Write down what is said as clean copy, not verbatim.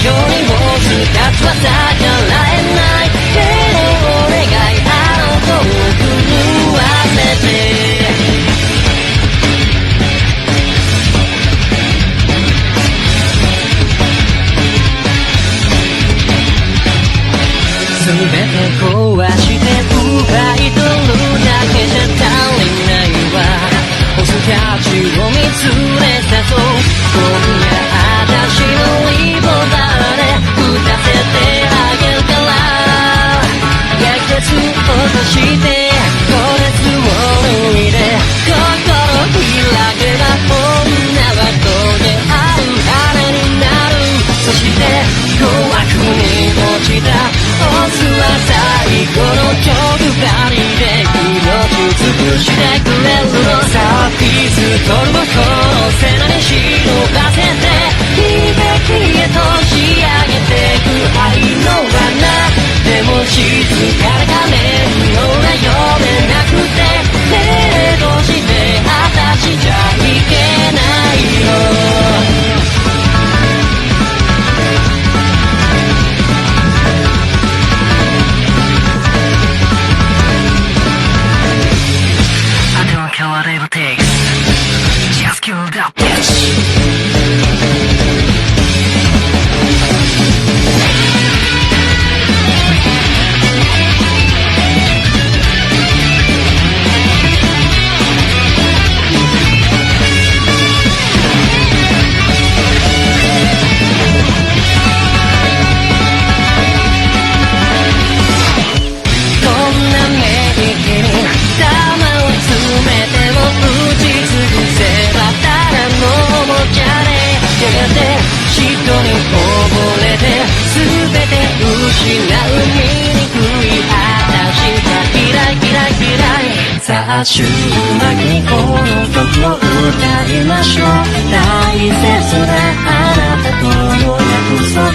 にもつかつは逆らえないけどお願いあの子を狂わせて全て壊して奪い取るだけじゃ足りないわボスたちを見つめたぞ今夜私のリボバーで撃たせてあげるから焼けつ落としてこれつを脱いで心開けば女はと出会う羽になるそして怖くに落ちたオスは最後の直針で命尽くしてくれるのさピストルをこの背中に忍ばせて悲劇へと仕上げてく愛の罠でも静かな仮面の裏読めなくて目閉じて私じゃいけないよWhatever it takes, just kill that bitch. 人に溺れて全て失う醜い私が嫌い嫌い嫌いさあ週末にこの曲を歌いましょう大切なあなたとの約束